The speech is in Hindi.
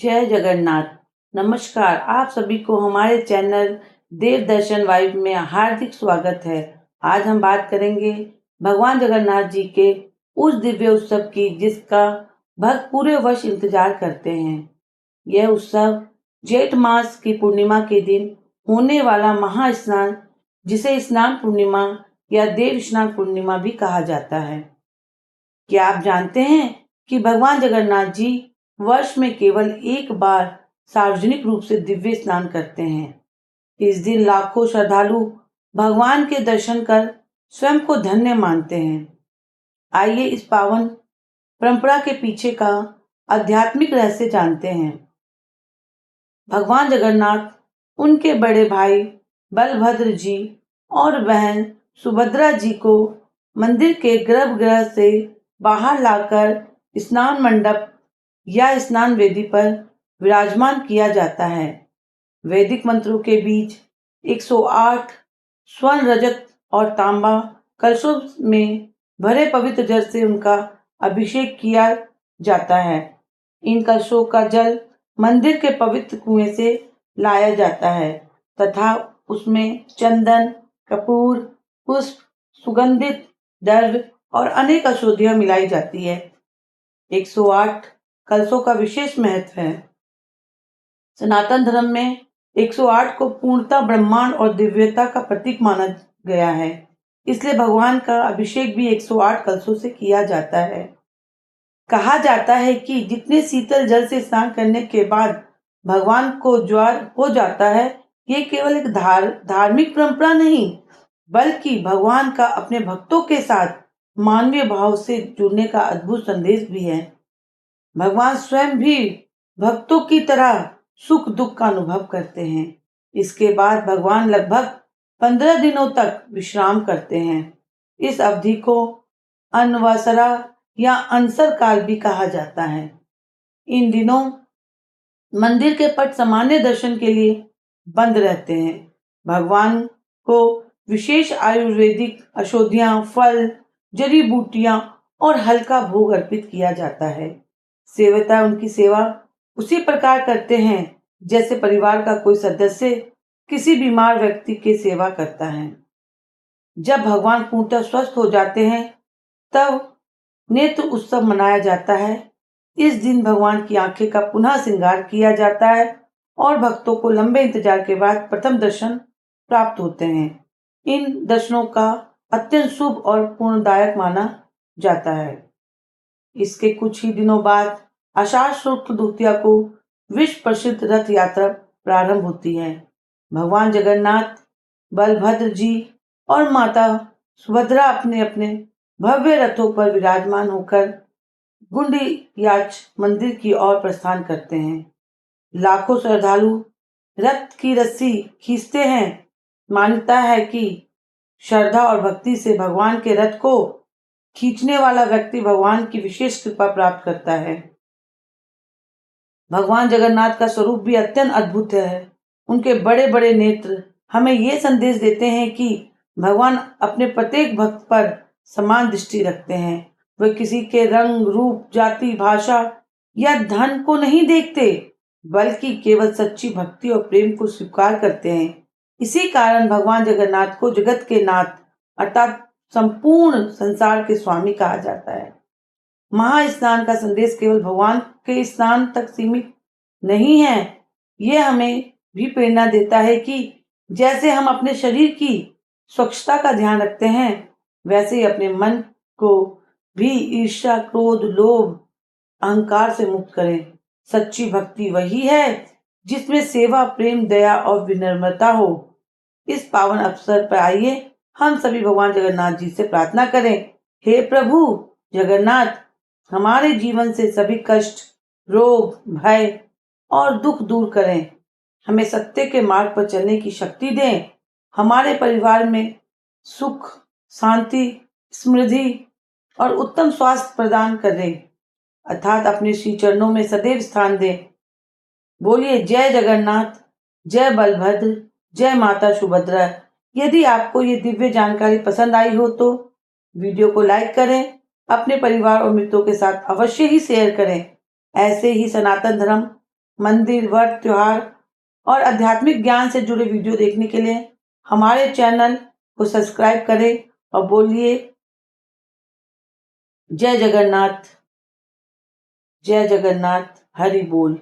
जय जगन्नाथ। नमस्कार, आप सभी को हमारे चैनल देव दर्शन वाइब में हार्दिक स्वागत है। आज हम बात करेंगे भगवान जगन्नाथ जी के उस दिव्य उत्सव की जिसका भक्त पूरे वर्ष इंतजार करते हैं। यह उत्सव जेठ मास की पूर्णिमा के दिन होने वाला महास्नान, जिसे स्नान पूर्णिमा या देव स्नान पूर्णिमा भी कहा जाता है। क्या आप जानते हैं कि भगवान जगन्नाथ जी वर्ष में केवल एक बार सार्वजनिक रूप से दिव्य स्नान करते हैं। इस दिन लाखों श्रद्धालु भगवान के दर्शन कर स्वयं को धन्य मानते हैं। आइए इस पावन परंपरा के पीछे का आध्यात्मिक रहस्य जानते हैं। भगवान जगन्नाथ उनके बड़े भाई बलभद्र जी और बहन सुभद्रा जी को मंदिर के गर्भगृह से बाहर लाकर स्नान मंडप या स्नान वेदी पर विराजमान किया जाता है। वैदिक मंत्रों के बीच 108 स्वर्ण, रजत और तांबा कलशों में भरे पवित्र जल से उनका अभिषेक किया जाता है। इन कलशों का जल मंदिर के पवित्र कुएं से लाया जाता है तथा उसमें चंदन, कपूर, पुष्प, सुगंधित द्रव्य और अनेक औषधियां मिलाई जाती है। 108 कलशों का विशेष महत्व है। सनातन धर्म में 108 को पूर्णता, ब्रह्मांड और दिव्यता का प्रतीक माना गया है। इसलिए भगवान का अभिषेक भी 108 कलशों से किया जाता है। कहा जाता है कि जितने शीतल जल से स्नान करने के बाद भगवान को ज्वर हो जाता है, ये केवल एक धार्मिक परंपरा नहीं, बल्कि भगवान का अपने भक्तों के साथ मानवीय भाव से जुड़ने का अद्भुत संदेश भी है। भगवान स्वयं भी भक्तों की तरह सुख दुख का अनुभव करते हैं। इसके बाद भगवान लगभग 15 दिनों तक विश्राम करते हैं। इस अवधि को अनवसरा या अनसर काल भी कहा जाता है। इन दिनों मंदिर के पट सामान्य दर्शन के लिए बंद रहते हैं। भगवान को विशेष आयुर्वेदिक औषधियां, फल, जड़ी बूटियां और हल्का भोग अर्पित किया जाता है। सेवता उनकी सेवा उसी प्रकार करते हैं जैसे परिवार का कोई सदस्य किसी बीमार व्यक्ति की सेवा करता है। जब भगवान पूर्णतः स्वस्थ हो जाते हैं तब नेत्र उत्सव मनाया जाता है। इस दिन भगवान की आंखें का पुनः श्रृंगार किया जाता है और भक्तों को लंबे इंतजार के बाद प्रथम दर्शन प्राप्त होते हैं। इन दर्शनों का अत्यंत शुभ और पूर्णदायक माना जाता है। इसके कुछ ही दिनों बाद आषाढ़ शुक्ल द्वितीया को विश्व प्रसिद्ध रथ यात्रा प्रारंभ होती है। भगवान जगन्नाथ, बलभद्र जी और माता सुभद्रा अपने अपने भव्य रथों पर विराजमान होकर गुंडियाच मंदिर की ओर प्रस्थान करते हैं। लाखों श्रद्धालु रथ की रस्सी खींचते हैं। मान्यता है कि श्रद्धा और भक्ति से भगवान के रथ को खींचने वाला व्यक्ति भगवान की विशेष कृपा प्राप्त करता है। भगवान जगन्नाथ का स्वरूप भी अत्यंत अद्भुत है। उनके बड़े बड़े नेत्र हमें ये संदेश देते हैं कि भगवान अपने प्रत्येक भक्त पर समान दृष्टि रखते हैं। वे किसी के रंग, रूप, जाति, भाषा या धन को नहीं देखते, बल्कि केवल सच्ची भक्ति और प्रेम को स्वीकार करते हैं। इसी कारण भगवान जगन्नाथ को जगत के नाथ अर्थात संपूर्ण संसार के स्वामी कहा जाता है। महास्नान का संदेश केवल भगवान के स्नान तक सीमित नहीं है। यह हमें भी प्रेरणा देता है कि जैसे हम अपने शरीर की स्वच्छता का ध्यान रखते हैं, वैसे ही अपने मन को भी ईर्ष्या, क्रोध, लोभ, अहंकार से मुक्त करें। सच्ची भक्ति वही है जिसमें सेवा, प्रेम, दया और विनम्रता हो। इस पावन अवसर पर आइए हम सभी भगवान जगन्नाथ जी से प्रार्थना करें। हे प्रभु जगन्नाथ, हमारे जीवन से सभी कष्ट, रोग, भय और दुख दूर करें। हमें सत्य के मार्ग पर चलने की शक्ति दें। हमारे परिवार में सुख, शांति, समृद्धि और उत्तम स्वास्थ्य प्रदान करें, अर्थात अपने श्री चरणों में सदैव स्थान दें। बोलिए जय जगन्नाथ, जय बलभद्र, जय माता सुभद्रा। यदि आपको ये दिव्य जानकारी पसंद आई हो तो वीडियो को लाइक करें, अपने परिवार और मित्रों के साथ अवश्य ही शेयर करें। ऐसे ही सनातन धर्म मंदिर, व्रत, त्योहार और आध्यात्मिक ज्ञान से जुड़े वीडियो देखने के लिए हमारे चैनल को सब्सक्राइब करें और बोलिए जय जगन्नाथ, जय जगन्नाथ, हरि बोल।